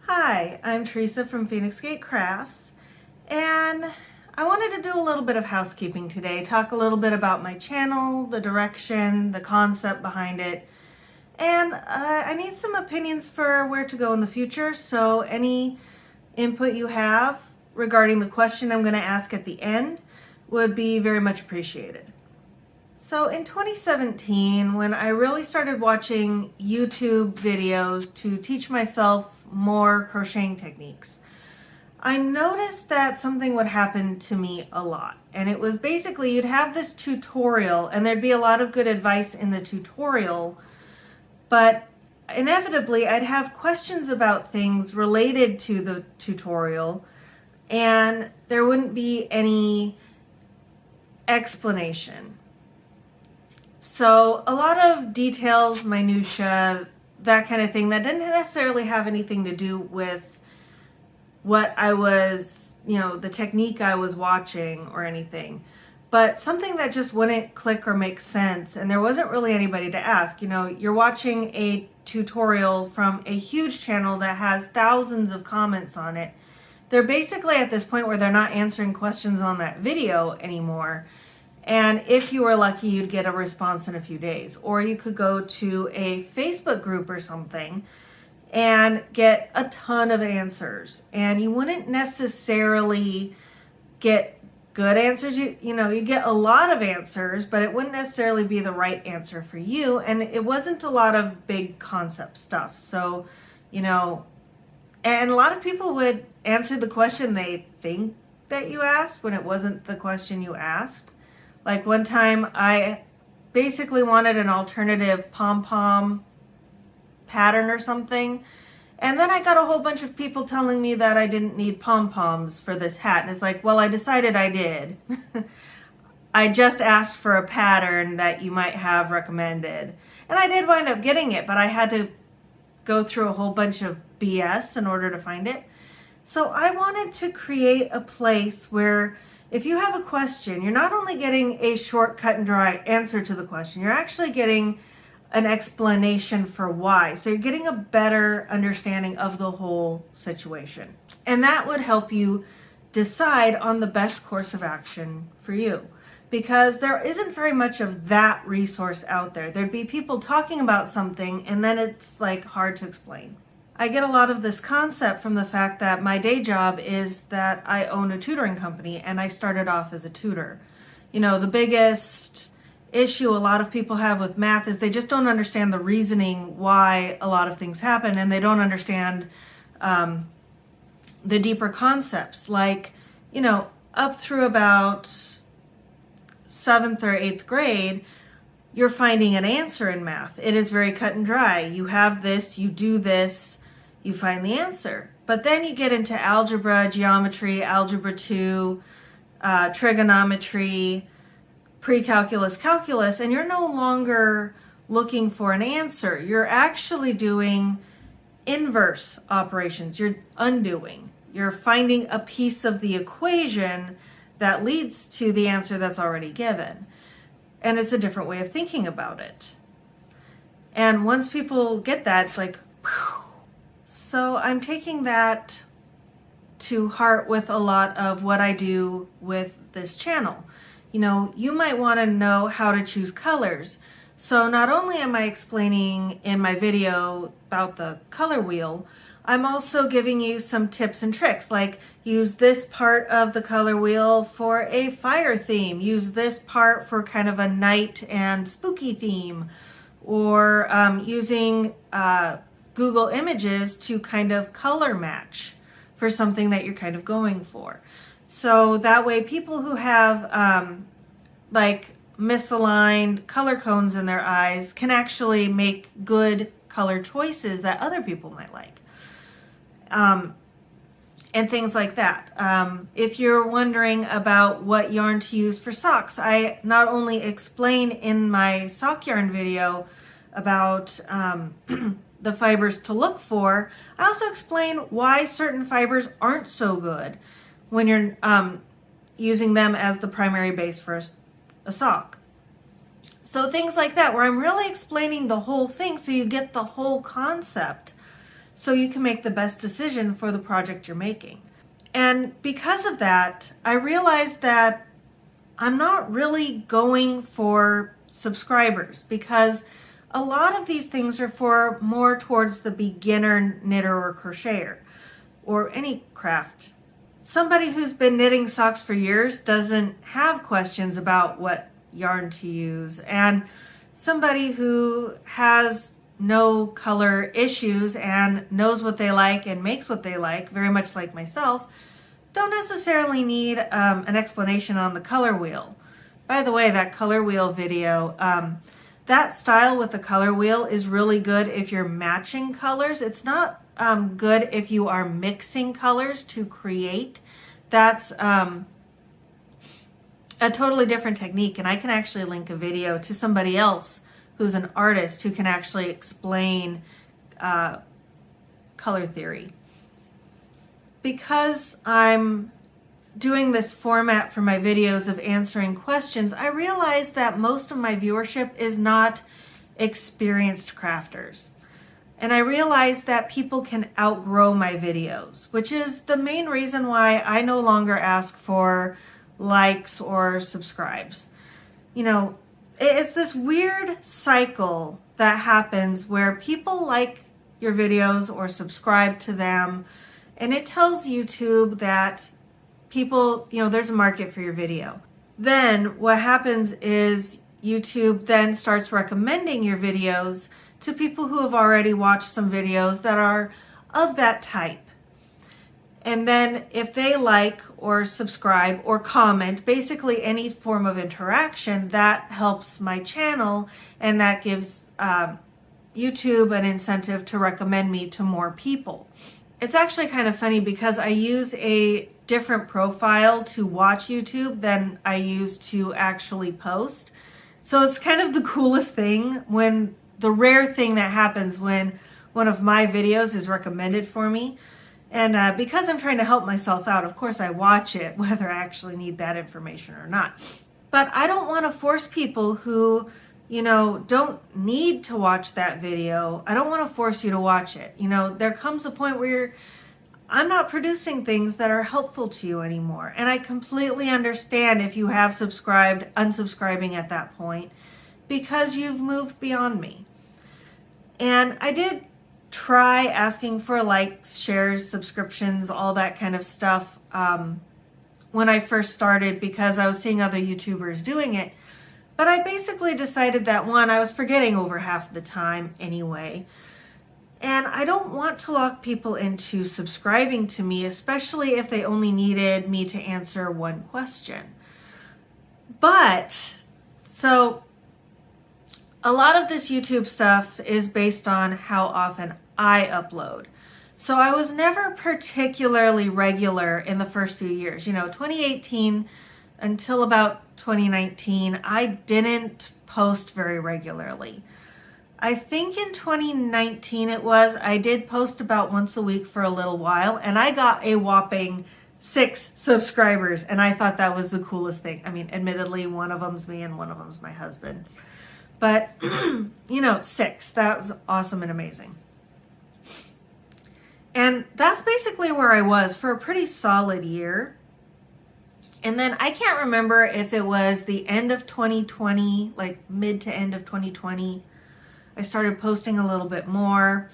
Hi, I'm Teresa from Phoenix Gate Crafts, and I wanted to do a little bit of housekeeping today, talk a little bit about my channel, the direction, the concept behind it, and I need some opinions for where to go in the future, so any input you have regarding the question I'm going to ask at the end would be very much appreciated. So in 2017, when I really started watching YouTube videos to teach myself more crocheting techniques, I noticed that something would happen to me a lot. And it was basically you'd have this tutorial and there'd be a lot of good advice in the tutorial, but inevitably I'd have questions about things related to the tutorial and there wouldn't be any explanation. So a lot of details, minutia, that kind of thing that didn't necessarily have anything to do with what I was, the technique I was watching or anything, but something that just wouldn't click or make sense. And there wasn't really anybody to ask. You're watching a tutorial from a huge channel that has thousands of comments on it. They're basically at this point where they're not answering questions on that video anymore. And if you were lucky, you'd get a response in a few days. Or you could go to a Facebook group or something and get a ton of answers. And you wouldn't necessarily get good answers. You get a lot of answers, but it wouldn't necessarily be the right answer for you. And it wasn't a lot of big concept stuff. So, and a lot of people would answer the question they think that you asked when it wasn't the question you asked. Like one time I basically wanted an alternative pom-pom pattern or something. And then I got a whole bunch of people telling me that I didn't need pom-poms for this hat. And it's like, well, I decided I did. I just asked for a pattern that you might have recommended. And I did wind up getting it, but I had to go through a whole bunch of BS in order to find it. So I wanted to create a place where if you have a question, you're not only getting a short, cut and dry answer to the question, you're actually getting an explanation for why. So you're getting a better understanding of the whole situation. And that would help you decide on the best course of action for you. Because there isn't very much of that resource out there. There'd be people talking about something and then it's like hard to explain. I get a lot of this concept from the fact that my day job is that I own a tutoring company and I started off as a tutor. The biggest issue a lot of people have with math is they just don't understand the reasoning why a lot of things happen, and they don't understand the deeper concepts. Like, up through about 7th or 8th grade, you're finding an answer in math. It is very cut and dry. You have this, you do this, you find the answer. But then you get into algebra, geometry, algebra 2, trigonometry, pre-calculus, calculus, and you're no longer looking for an answer. You're actually doing inverse operations. You're undoing. You're finding a piece of the equation that leads to the answer that's already given. And it's a different way of thinking about it. And once people get that, it's like, whew. So I'm taking that to heart with a lot of what I do with this channel. You might want to know how to choose colors. So not only am I explaining in my video about the color wheel, I'm also giving you some tips and tricks, like use this part of the color wheel for a fire theme, use this part for kind of a night and spooky theme, or using Google Images to kind of color match for something that you're kind of going for. So that way people who have like misaligned color cones in their eyes can actually make good color choices that other people might like. And things like that. If you're wondering about what yarn to use for socks, I not only explain in my sock yarn video about the fibers to look for, I also explain why certain fibers aren't so good when you're using them as the primary base for a sock. So things like that, where I'm really explaining the whole thing so you get the whole concept so you can make the best decision for the project you're making. And because of that, I realized that I'm not really going for subscribers, because a lot of these things are for more towards the beginner knitter or crocheter or any craft. Somebody who's been knitting socks for years doesn't have questions about what yarn to use, and somebody who has no color issues and knows what they like and makes what they like, very much like myself, don't necessarily need an explanation on the color wheel. By the way, that color wheel video, that style with the color wheel is really good if you're matching colors. It's not good if you are mixing colors to create. That's a totally different technique, and I can actually link a video to somebody else who's an artist who can actually explain color theory. Because I'm doing this format for my videos of answering questions, I realize that most of my viewership is not experienced crafters. And I realize that people can outgrow my videos, which is the main reason why I no longer ask for likes or subscribes. You know, it's this weird cycle that happens where people like your videos or subscribe to them, and it tells YouTube that people, you know, there's a market for your video. Then what happens is YouTube then starts recommending your videos to people who have already watched some videos that are of that type. And then if they like or subscribe or comment, basically any form of interaction, that helps my channel, and that gives YouTube an incentive to recommend me to more people. It's actually kind of funny because I use a different profile to watch YouTube than I use to actually post. So it's kind of the coolest thing, when the rare thing that happens when one of my videos is recommended for me. And because I'm trying to help myself out, of course I watch it, whether I actually need that information or not. But I don't want to force people who, you know, don't need to watch that video. I don't want to force you to watch it. You know, there comes a point where I'm not producing things that are helpful to you anymore. And I completely understand if you have subscribed, unsubscribing at that point, because you've moved beyond me. And I did try asking for likes, shares, subscriptions, all that kind of stuff when I first started, because I was seeing other YouTubers doing it. But I basically decided that, one, I was forgetting over half the time anyway. And I don't want to lock people into subscribing to me, especially if they only needed me to answer one question. But, so a lot of this YouTube stuff is based on how often I upload. So I was never particularly regular in the first few years. You know, 2018 until about 2019, I didn't post very regularly. I think in 2019 I did post about once a week for a little while, and I got a whopping 6 subscribers, and I thought that was the coolest thing. I mean, admittedly, one of them's me and one of them's my husband. But, you know, 6, that was awesome and amazing. And that's basically where I was for a pretty solid year. And then I can't remember if it was the end of 2020, like mid to end of 2020, I started posting a little bit more.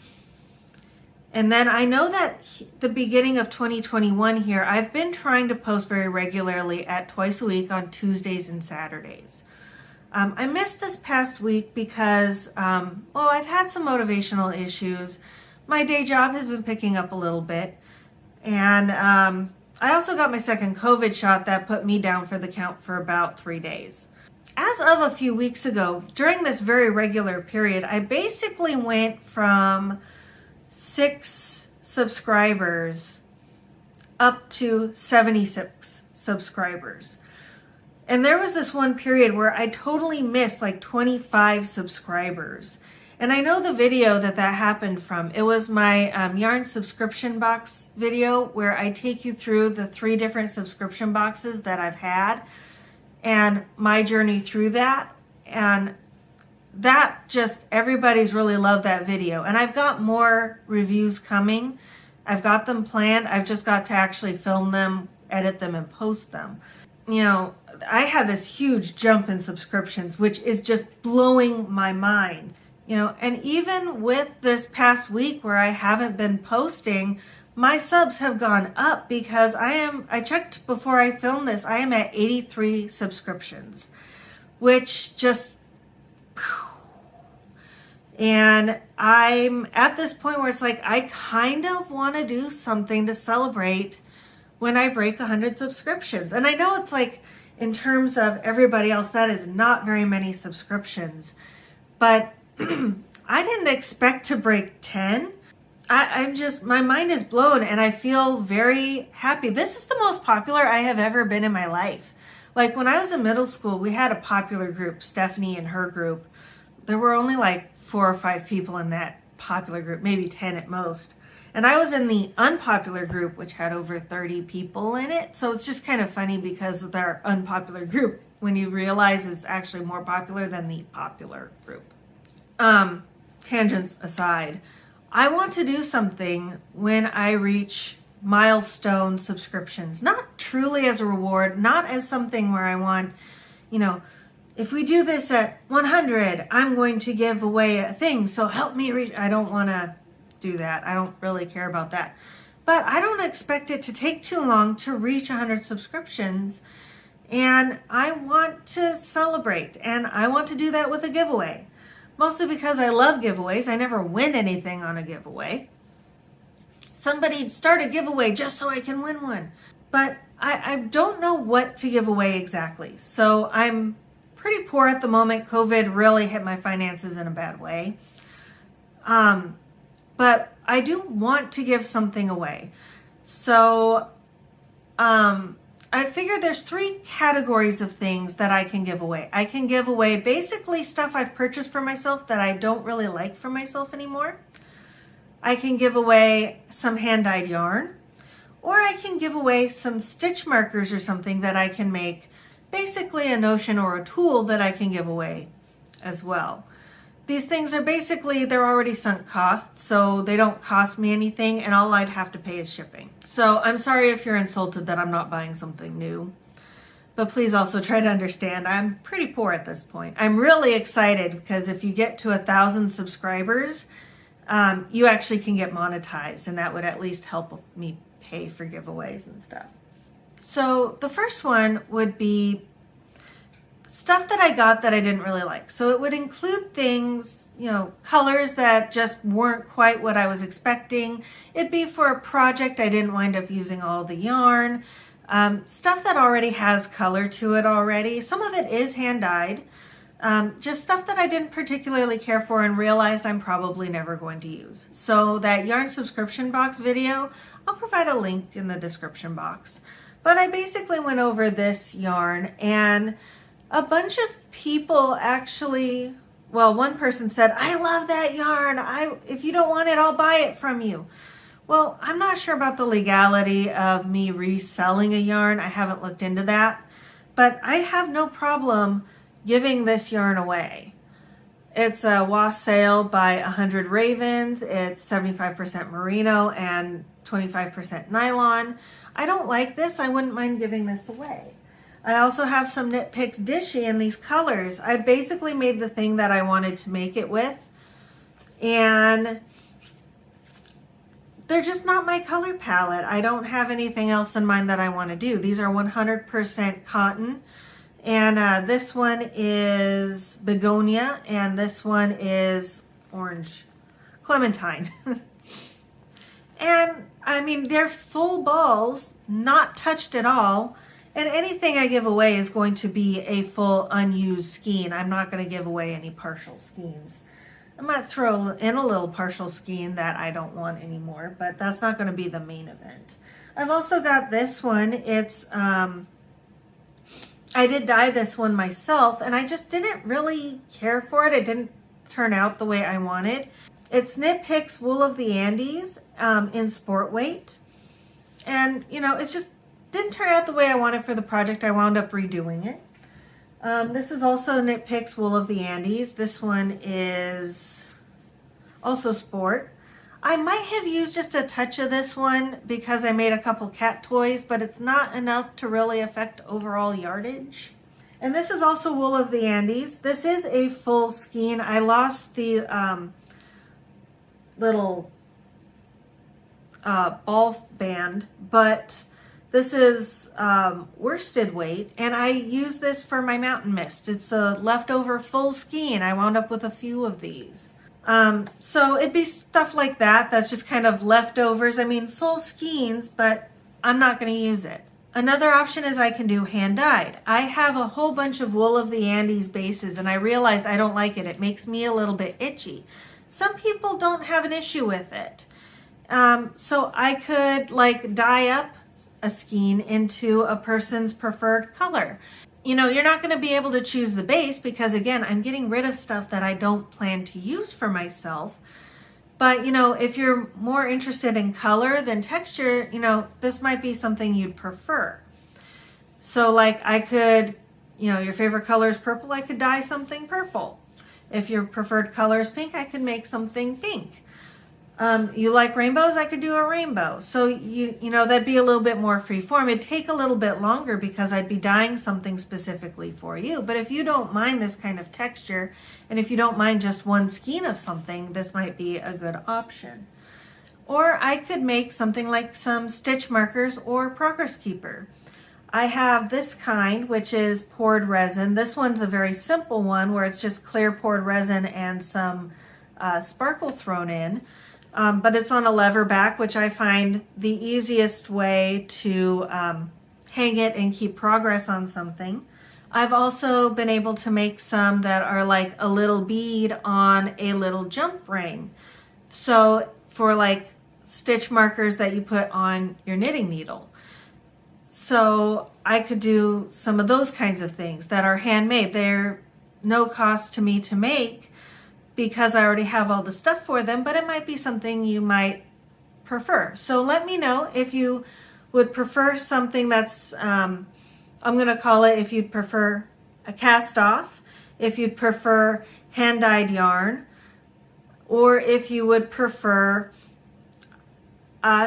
And then I know that the beginning of 2021 here, I've been trying to post very regularly at twice a week on Tuesdays and Saturdays. I missed this past week because, well, I've had some motivational issues. My day job has been picking up a little bit. And I also got my second COVID shot that put me down for the count for about 3 days. As of a few weeks ago, during this very regular period, I basically went from 6 subscribers up to 76 subscribers. And there was this one period where I totally missed like 25 subscribers. And I know the video that happened from. It was my yarn subscription box video, where I take you through the 3 different subscription boxes that I've had and my journey through that. And that just, everybody's really loved that video. And I've got more reviews coming. I've got them planned. I've just got to actually film them, edit them, and post them. You know, I had this huge jump in subscriptions, which is just blowing my mind. You know, and even with this past week where I haven't been posting, my subs have gone up because I checked before I filmed this, I am at 83 subscriptions, which just, and I'm at this point where it's like, I kind of want to do something to celebrate when I break 100 subscriptions. And I know it's like, in terms of everybody else, that is not very many subscriptions, but I didn't expect to break 10. I'm just, my mind is blown and I feel very happy. This is the most popular I have ever been in my life. Like when I was in middle school, we had a popular group, Stephanie and her group. There were only like 4 or 5 people in that popular group, maybe 10 at most. And I was in the unpopular group, which had over 30 people in it. So it's just kind of funny because of their unpopular group when you realize it's actually more popular than the popular group. Tangents aside, I want to do something when I reach milestone subscriptions, not truly as a reward, not as something where I want, you know, if we do this at 100, I'm going to give away a thing. So help me reach. I don't want to do that. I don't really care about that. But I don't expect it to take too long to reach 100 subscriptions. And I want to celebrate. And I want to do that with a giveaway. Mostly because I love giveaways. I never win anything on a giveaway. Somebody start a giveaway just so I can win one. But I don't know what to give away exactly. So I'm pretty poor at the moment. COVID really hit my finances in a bad way. But I do want to give something away. So I figured there's 3 categories of things that I can give away. I can give away basically stuff I've purchased for myself that I don't really like for myself anymore. I can give away some hand-dyed yarn, or I can give away some stitch markers or something that I can make, basically a notion or a tool that I can give away as well. These things are basically, they're already sunk costs, so they don't cost me anything, and all I'd have to pay is shipping. So I'm sorry if you're insulted that I'm not buying something new, but please also try to understand I'm pretty poor at this point. I'm really excited because if you get to 1,000 subscribers, you actually can get monetized, and that would at least help me pay for giveaways and stuff. So the first one would be stuff that I got that I didn't really like. So it would include things, you know, colors that just weren't quite what I was expecting. It'd be for a project I didn't wind up using all the yarn. Stuff that already has color to it already. Some of it is hand-dyed. Just stuff that I didn't particularly care for and realized I'm probably never going to use. So that yarn subscription box video, I'll provide a link in the description box. But I basically went over this yarn and a bunch of people actually, well, one person said, I love that yarn. If you don't want it, I'll buy it from you. Well, I'm not sure about the legality of me reselling a yarn. I haven't looked into that, but I have no problem giving this yarn away. It's a wassail by 100 Ravens. It's 75% merino and 25% nylon. I don't like this. I wouldn't mind giving this away. I also have some Knit Picks Dishy in these colors. I basically made the thing that I wanted to make it with, and they're just not my color palette. I don't have anything else in mind that I want to do. These are 100% cotton, and this one is begonia, and this one is orange clementine. And I mean, they're full balls, not touched at all. And anything I give away is going to be a full unused skein. I'm not going to give away any partial skeins. I might throw in a little partial skein that I don't want anymore, but that's not going to be the main event. I've also got this one. It's, I did dye this one myself, and I just didn't really care for it. It didn't turn out the way I wanted. It's Knit Picks Wool of the Andes in sport weight. And, you know, it's just didn't turn out the way I wanted for the project. I wound up redoing it. This is also Knit Picks Wool of the Andes. This one is also sport. I might have used just a touch of this one because I made a couple cat toys, but it's not enough to really affect overall yardage. And this is also Wool of the Andes. This is a full skein. I lost the little ball band, but this is worsted weight, and I use this for my mountain mist. It's a leftover full skein. I wound up with a few of these. So it'd be stuff like that that's just kind of leftovers. I mean, full skeins, but I'm not going to use it. Another option is I can do hand dyed. I have a whole bunch of Wool of the Andes bases, and I realized I don't like it. It makes me a little bit itchy. Some people don't have an issue with it. So I could like dye up a skein into a person's preferred color. You know, you're not going to be able to choose the base because, again, I'm getting rid of stuff that I don't plan to use for myself. But, you know, if you're more interested in color than texture, you know, this might be something you'd prefer. So, like, I could, you know, your favorite color is purple, I could dye something purple. If your preferred color is pink, I could make something pink. You like rainbows, I could do a rainbow. So, you know, that'd be a little bit more free form. It'd take a little bit longer because I'd be dyeing something specifically for you. But if you don't mind this kind of texture, and if you don't mind just one skein of something, this might be a good option. Or I could make something like some stitch markers or progress keeper. I have this kind, which is poured resin. This one's a very simple one where it's just clear poured resin and some sparkle thrown in. But it's on a lever back, which I find the easiest way to hang it and keep progress on something. I've also been able to make some that are like a little bead on a little jump ring. So for like stitch markers that you put on your knitting needle. So I could do some of those kinds of things that are handmade. They're no cost to me to make, because I already have all the stuff for them, but it might be something you might prefer. So let me know if you would prefer something that's, I'm going to call it, if you'd prefer a cast off, if you'd prefer hand dyed yarn, or if you would prefer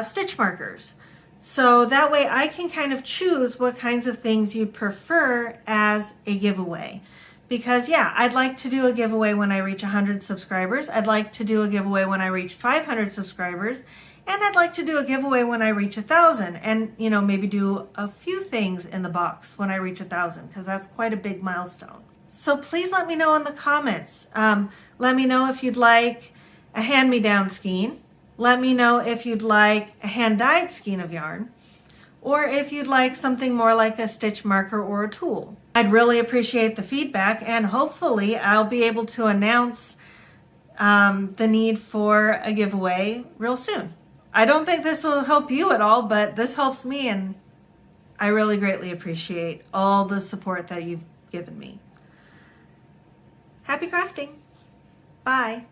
stitch markers. So that way I can kind of choose what kinds of things you prefer as a giveaway. Because yeah, I'd like to do a giveaway when I reach 100 subscribers. I'd like to do a giveaway when I reach 500 subscribers. And I'd like to do a giveaway when I reach 1,000. And, you know, maybe do a few things in the box when I reach 1,000, because that's quite a big milestone. So please let me know in the comments. Let me know if you'd like a hand-me-down skein. Let me know if you'd like a hand-dyed skein of yarn, or if you'd like something more like a stitch marker or a tool. I'd really appreciate the feedback, and hopefully I'll be able to announce the need for a giveaway real soon. I don't think this will help you at all, but this helps me, and I really greatly appreciate all the support that you've given me. Happy crafting. Bye.